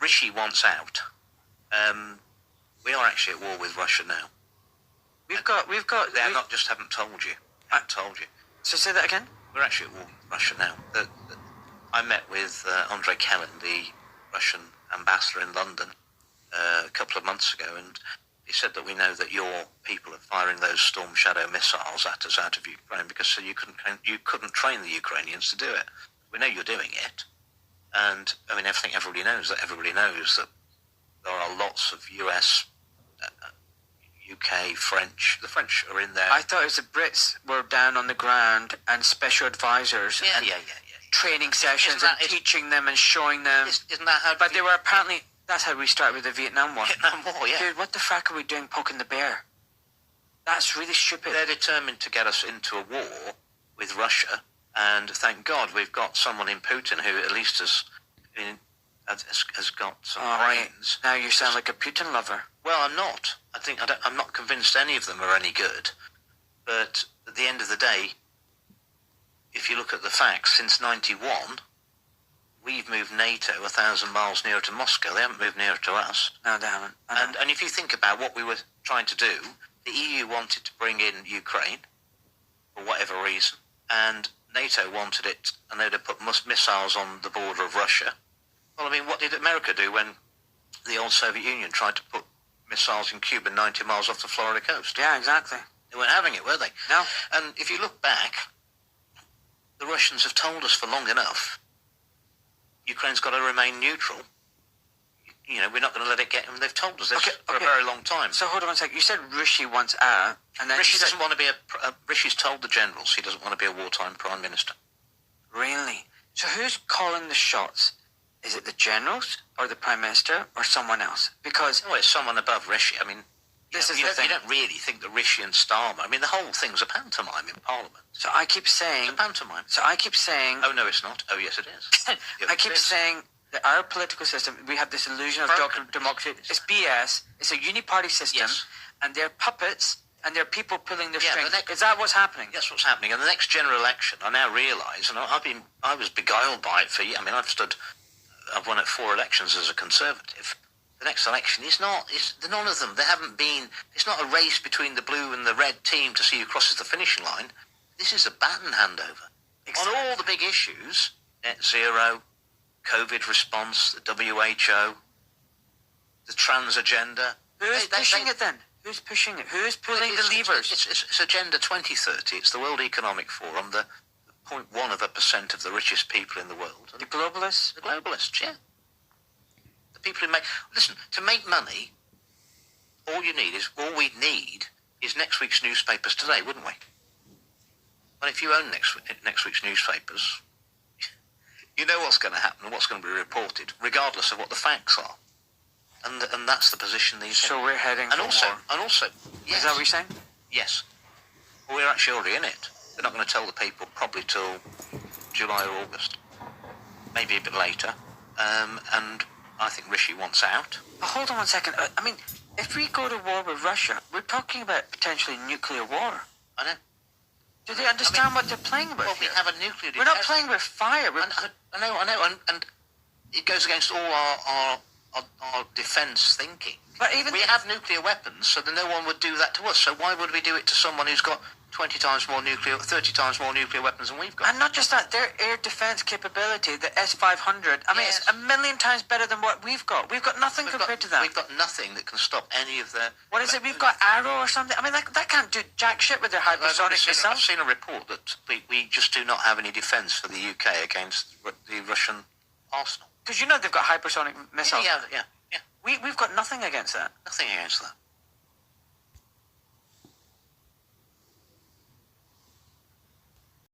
Rishi wants out. We are actually at war with Russia now. We've got. Haven't told you. Haven't told you. So say that again. We're actually at war with Russia now. I met with Andrei Kellen, the Russian ambassador in London, a couple of months ago, and he said that we know that your people are firing those Storm Shadow missiles at us out of Ukraine because you couldn't train the Ukrainians to do it. We know you're doing it, and I mean everybody knows that there are lots of US, UK, French. The French are in there. I thought it was the Brits were down on the ground and special advisors. Yeah. Training sessions and teaching them and showing them. Isn't that how? But they were apparently. That's how we started with the Vietnam War. Vietnam War, yeah. Dude, what the fuck are we doing poking the bear? That's really stupid. They're determined to get us into a war with Russia, and thank God we've got someone in Putin who at least has got some brains. Now you sound like a Putin lover. Well, I'm not. I'm not convinced any of them are any good. But at the end of the day, if you look at the facts, since '91, we've moved NATO 1,000 miles nearer to Moscow. They haven't moved nearer to us. No, they haven't. And if you think about what we were trying to do, the EU wanted to bring in Ukraine for whatever reason, and NATO wanted it, and they'd have put missiles on the border of Russia. Well, I mean, what did America do when the old Soviet Union tried to put missiles in Cuba 90 miles off the Florida coast? Yeah, exactly. They weren't having it, were they? No. And if you look back, the Russians have told us for long enough, Ukraine's got to remain neutral. You know, we're not going to let it get them. They've told us this for a very long time. So hold on a sec. You said Rishi wants out, and then Rishi doesn't want to be Rishi's told the generals he doesn't want to be a wartime prime minister. Really? So who's calling the shots? Is it the generals or the prime minister or someone else? Because it's someone above Rishi. I mean, you don't really think that Rishi and Starmer. I mean, the whole thing's a pantomime in Parliament. So I keep saying it's a pantomime. So I keep saying. Oh no, it's not. Oh yes, it is. I keep saying that our political system, we have this illusion of democracy. It's BS. It's a uni-party system, and they're puppets, and they're people pulling their strings. Is that what's happening? That's what's happening. And the next general election, I now realise, and I was beguiled by it for years. I mean, I've won at 4 elections as a Conservative. The next election is none of them. They haven't been. It's not a race between the blue and the red team to see who crosses the finishing line. This is a baton handover on all the big issues: net zero, COVID response, the WHO, the trans agenda. Who's pushing it then? Who's pushing it? Who's pulling the levers? It's Agenda 2030. It's the World Economic Forum, the 0.1% of the richest people in the world. The globalists? The globalists, yeah. The people who to make money, all we'd need is next week's newspapers today, wouldn't we? Well, if you own next week's newspapers, you know what's going to happen and what's going to be reported, regardless of what the facts are. And that's the position these. So we're heading for war. And also, yes. Is that what you're saying? Yes. Well, we're actually already in it. They're not going to tell the people probably till July or August, maybe a bit later. And I think Rishi wants out. But hold on one second. I mean, if we go to war with Russia, we're talking about potentially nuclear war. I know. Do they understand what they're playing with? Well, we have a nuclear. We're not playing with fire. I know, and it goes against all our defence thinking. But even we have nuclear weapons, so that no one would do that to us. So why would we do it to someone who's got 20 times more 30 times more nuclear weapons than we've got? And not just that, their air defence capability, the S-500, I mean, it's a million times better than what we've got. We've got nothing compared to that. We've got nothing that can stop any of their... What is it? We've got Arrow or something? I mean, that can't do jack shit with their hypersonic missiles. I've seen a report that we just do not have any defence for the UK against the Russian arsenal. Because you know they've got hypersonic missiles. Yeah. We've got nothing against that. Nothing against that.